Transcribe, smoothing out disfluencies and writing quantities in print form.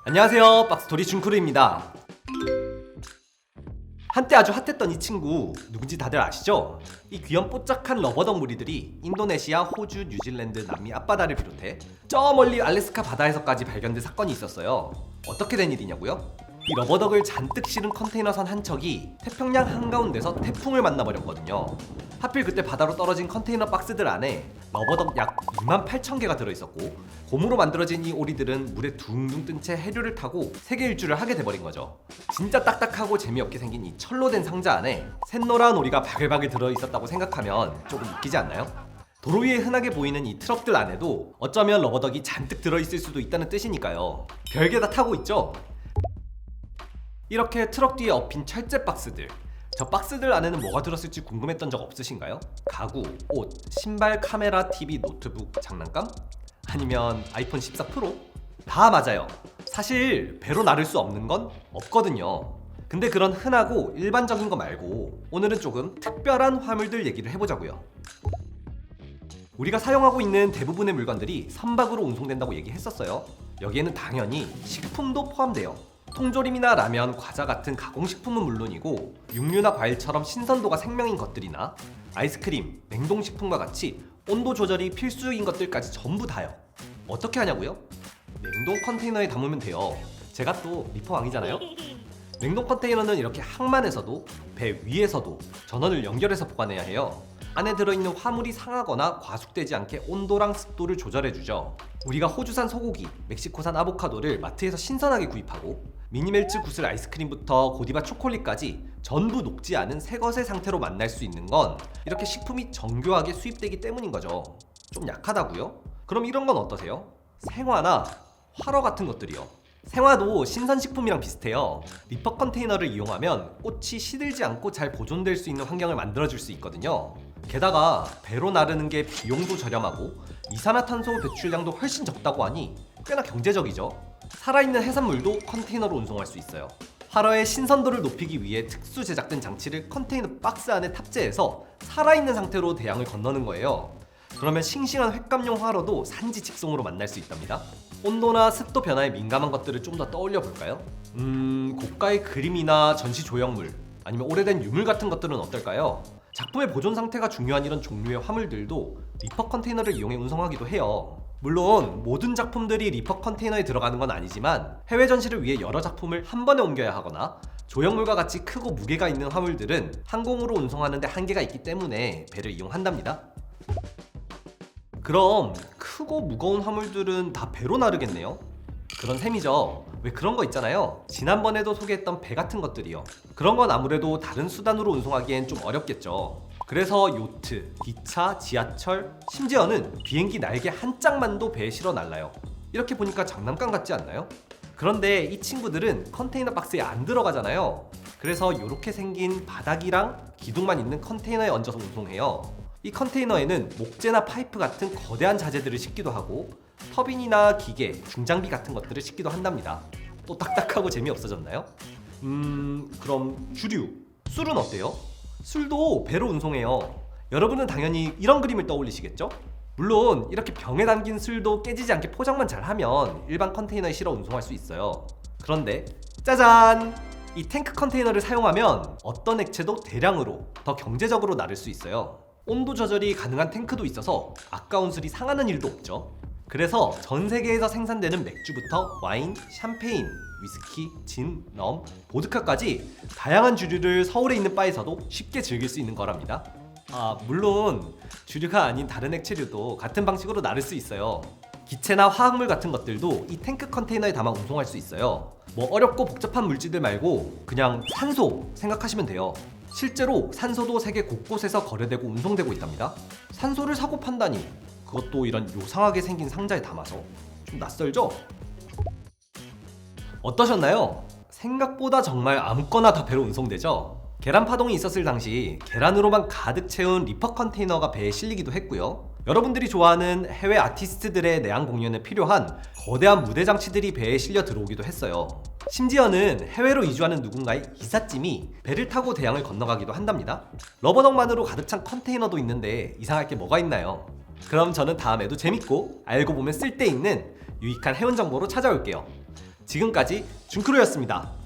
안녕하세요, 박스토리 준크루입니다. 한때 아주 핫했던 이 친구 누군지 다들 아시죠? 이 귀염뽀짝한 러버덕 무리들이 인도네시아, 호주, 뉴질랜드, 남미 앞바다를 비롯해 저 멀리 알래스카 바다에서까지 발견된 사건이 있었어요. 어떻게 된 일이냐고요? 이 러버덕을 잔뜩 실은 컨테이너선 한 척이 태평양 한가운데서 태풍을 만나버렸거든요. 하필 그때 바다로 떨어진 컨테이너 박스들 안에 러버덕 약 28,000개가 들어있었고, 곰으로 만들어진 이 오리들은 물에 둥둥 뜬 채 해류를 타고 세계 일주를 하게 돼버린 거죠. 진짜 딱딱하고 재미없게 생긴 이 철로 된 상자 안에 샛노란 오리가 바글바글 들어있었다고 생각하면 조금 웃기지 않나요? 도로 위에 흔하게 보이는 이 트럭들 안에도 어쩌면 러버덕이 잔뜩 들어있을 수도 있다는 뜻이니까요. 별게 다 타고 있죠? 이렇게 트럭 뒤에 엎인 철제 박스들, 저 박스들 안에는 뭐가 들었을지 궁금했던 적 없으신가요? 가구, 옷, 신발, 카메라, TV, 노트북, 장난감? 아니면 아이폰 14 프로? 다 맞아요. 사실 배로 나를 수 없는 건 없거든요. 근데 그런 흔하고 일반적인 거 말고 오늘은 조금 특별한 화물들 얘기를 해보자고요. 우리가 사용하고 있는 대부분의 물건들이 선박으로 운송된다고 얘기했었어요. 여기에는 당연히 식품도 포함돼요. 통조림이나 라면, 과자 같은 가공식품은 물론이고 육류나 과일처럼 신선도가 생명인 것들이나 아이스크림, 냉동식품과 같이 온도 조절이 필수적인 것들까지 전부 다요. 어떻게 하냐고요? 냉동 컨테이너에 담으면 돼요. 제가 또 리퍼왕이잖아요? 냉동 컨테이너는 이렇게 항만에서도 배 위에서도 전원을 연결해서 보관해야 해요. 안에 들어있는 화물이 상하거나 과숙되지 않게 온도랑 습도를 조절해주죠. 우리가 호주산 소고기, 멕시코산 아보카도를 마트에서 신선하게 구입하고 미니멜츠 구슬 아이스크림부터 고디바 초콜릿까지 전부 녹지 않은 새것의 상태로 만날 수 있는 건 이렇게 식품이 정교하게 수입되기 때문인 거죠. 좀 약하다고요? 그럼 이런 건 어떠세요? 생화나 활어 같은 것들이요. 생화도 신선식품이랑 비슷해요. 리퍼 컨테이너를 이용하면 꽃이 시들지 않고 잘 보존될 수 있는 환경을 만들어줄 수 있거든요. 게다가 배로 나르는 게 비용도 저렴하고 이산화탄소 배출량도 훨씬 적다고 하니 꽤나 경제적이죠. 살아있는 해산물도 컨테이너로 운송할 수 있어요. 활어의 신선도를 높이기 위해 특수 제작된 장치를 컨테이너 박스 안에 탑재해서 살아있는 상태로 대양을 건너는 거예요. 그러면 싱싱한 횟감용 활어도 산지 직송으로 만날 수 있답니다. 온도나 습도 변화에 민감한 것들을 좀 더 떠올려 볼까요? 고가의 그림이나 전시 조형물, 아니면 오래된 유물 같은 것들은 어떨까요? 작품의 보존 상태가 중요한 이런 종류의 화물들도 리퍼 컨테이너를 이용해 운송하기도 해요. 물론 모든 작품들이 리퍼 컨테이너에 들어가는 건 아니지만 해외 전시를 위해 여러 작품을 한 번에 옮겨야 하거나 조형물과 같이 크고 무게가 있는 화물들은 항공으로 운송하는데 한계가 있기 때문에 배를 이용한답니다. 그럼 크고 무거운 화물들은 다 배로 나르겠네요? 그런 셈이죠. 왜 그런 거 있잖아요. 지난번에도 소개했던 배 같은 것들이요. 그런 건 아무래도 다른 수단으로 운송하기엔 좀 어렵겠죠. 그래서 요트, 기차, 지하철, 심지어는 비행기 날개 한 짝만도 배에 실어 날라요. 이렇게 보니까 장난감 같지 않나요? 그런데 이 친구들은 컨테이너 박스에 안 들어가잖아요. 그래서 이렇게 생긴 바닥이랑 기둥만 있는 컨테이너에 얹어서 운송해요. 이 컨테이너에는 목재나 파이프 같은 거대한 자재들을 싣기도 하고 터빈이나 기계, 중장비 같은 것들을 싣기도 한답니다. 또 딱딱하고 재미없어졌나요? 그럼 주류, 술은 어때요? 술도 배로 운송해요. 여러분은 당연히 이런 그림을 떠올리시겠죠? 물론 이렇게 병에 담긴 술도 깨지지 않게 포장만 잘하면 일반 컨테이너에 실어 운송할 수 있어요. 그런데 짜잔! 이 탱크 컨테이너를 사용하면 어떤 액체도 대량으로 더 경제적으로 나를 수 있어요. 온도 조절이 가능한 탱크도 있어서 아까운 술이 상하는 일도 없죠. 그래서 전 세계에서 생산되는 맥주부터 와인, 샴페인, 위스키, 진, 럼, 보드카까지 다양한 주류를 서울에 있는 바에서도 쉽게 즐길 수 있는 거랍니다. 물론 주류가 아닌 다른 액체류도 같은 방식으로 나를 수 있어요. 기체나 화학물 같은 것들도 이 탱크 컨테이너에 담아 운송할 수 있어요. 뭐 어렵고 복잡한 물질들 말고 그냥 산소 생각하시면 돼요. 실제로 산소도 세계 곳곳에서 거래되고 운송되고 있답니다. 산소를 사고 판다니, 그것도 이런 요상하게 생긴 상자에 담아서 좀 낯설죠? 어떠셨나요? 생각보다 정말 아무거나 다 배로 운송되죠? 계란 파동이 있었을 당시 계란으로만 가득 채운 리퍼 컨테이너가 배에 실리기도 했고요. 여러분들이 좋아하는 해외 아티스트들의 내한 공연에 필요한 거대한 무대 장치들이 배에 실려 들어오기도 했어요. 심지어는 해외로 이주하는 누군가의 이삿짐이 배를 타고 대양을 건너가기도 한답니다. 러버덕만으로 가득 찬 컨테이너도 있는데 이상할 게 뭐가 있나요? 그럼 저는 다음에도 재밌고 알고 보면 쓸데있는 유익한 해운 정보로 찾아올게요. 지금까지 준크루였습니다.